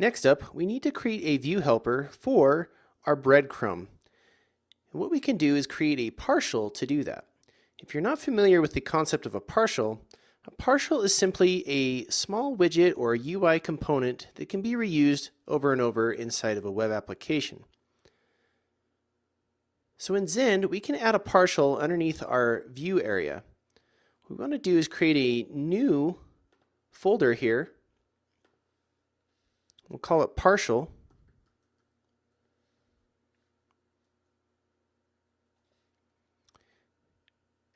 Next up, we need to create a view helper for our breadcrumb. And what we can do is create a partial to do that. If you're not familiar with the concept of a partial is simply a small widget or a UI component that can be reused over and over inside of a web application. So in Zend, we can add a partial underneath our view area. What we want to do is create a new folder here. We'll call it partial.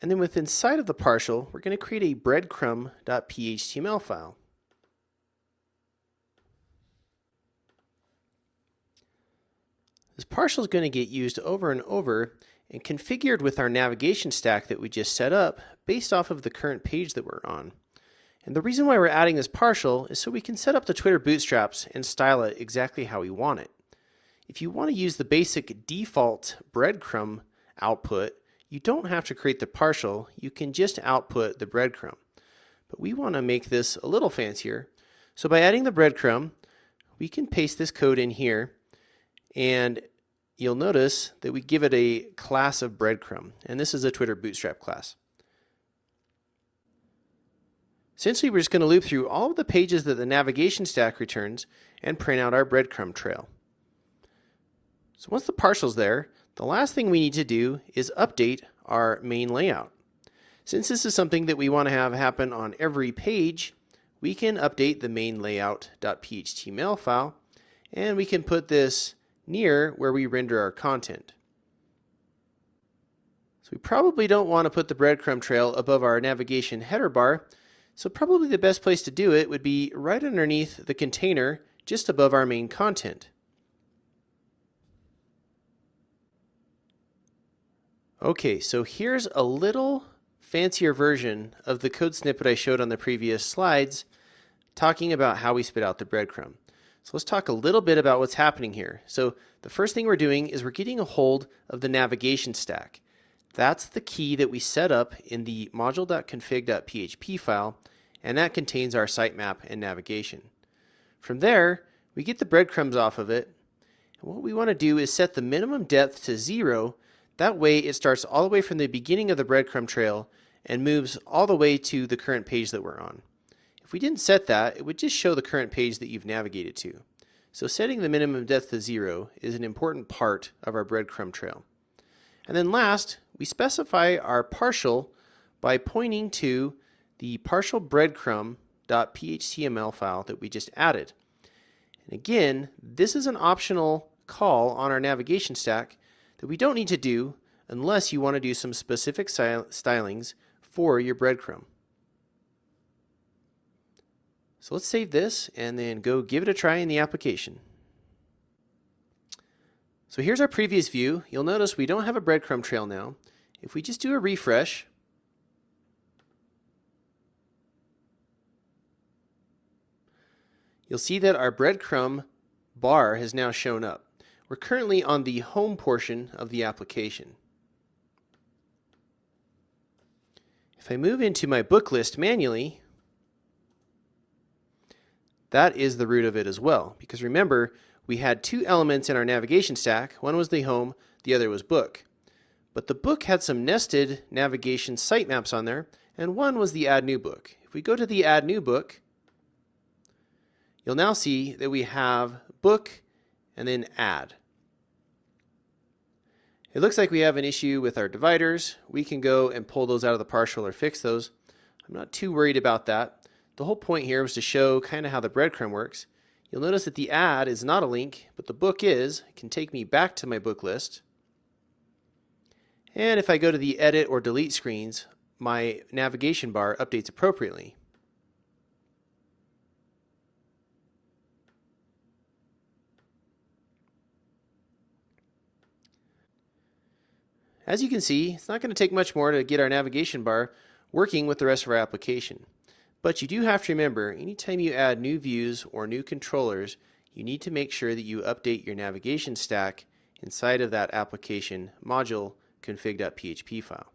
And then within inside of the partial, we're going to create a breadcrumb.html file. This partial is going to get used over and over and configured with our navigation stack that we just set up based off of the current page that we're on. And the reason why we're adding this partial is so we can set up the Twitter bootstraps and style it exactly how we want it. If you want to use the basic default breadcrumb output, you don't have to create the partial, you can just output the breadcrumb. But we want to make this a little fancier. So by adding the breadcrumb, we can paste this code in here, and you'll notice that we give it a class of breadcrumb, and this is a Twitter bootstrap class. Essentially, we're just going to loop through all of the pages that the navigation stack returns and print out our breadcrumb trail. So once the partial's there, the last thing we need to do is update our main layout. Since this is something that we want to have happen on every page, we can update the main layout.html file, and we can put this near where we render our content. So we probably don't want to put the breadcrumb trail above our navigation header bar, so probably the best place to do it would be right underneath the container just above our main content. Okay, so here's a little fancier version of the code snippet I showed on the previous slides talking about how we spit out the breadcrumb. So let's talk a little bit about what's happening here. So the first thing we're doing is we're getting a hold of the navigation stack. That's the key that we set up in the module.config.php file, and that contains our sitemap and navigation. From there, we get the breadcrumbs off of it, and what we want to do is set the minimum depth to 0. That way it starts all the way from the beginning of the breadcrumb trail and moves all the way to the current page that we're on. If we didn't set that, it would just show the current page that you've navigated to. So setting the minimum depth to 0 is an important part of our breadcrumb trail. And then last, we specify our partial by pointing to the partial breadcrumb.html file that we just added. And again, this is an optional call on our navigation stack that we don't need to do unless you want to do some specific stylings for your breadcrumb. So let's save this and then go give it a try in the application. So here's our previous view. You'll notice we don't have a breadcrumb trail now. If we just do a refresh, you'll see that our breadcrumb bar has now shown up. We're currently on the home portion of the application. If I move into my book list manually, that is the root of it as well. Because remember, we had two elements in our navigation stack. One was the home, the other was book. But the book had some nested navigation sitemaps on there, and one was the add new book. If we go to the add new book, you'll now see that we have book and then add. It looks like we have an issue with our dividers. We can go and pull those out of the partial or fix those. I'm not too worried about that. The whole point here was to show kind of how the breadcrumb works. You'll notice that the add is not a link, but the book is. It can take me back to my book list. And if I go to the edit or delete screens, my navigation bar updates appropriately. As you can see, it's not going to take much more to get our navigation bar working with the rest of our application. But you do have to remember, anytime you add new views or new controllers, you need to make sure that you update your navigation stack inside of that application module config.php file.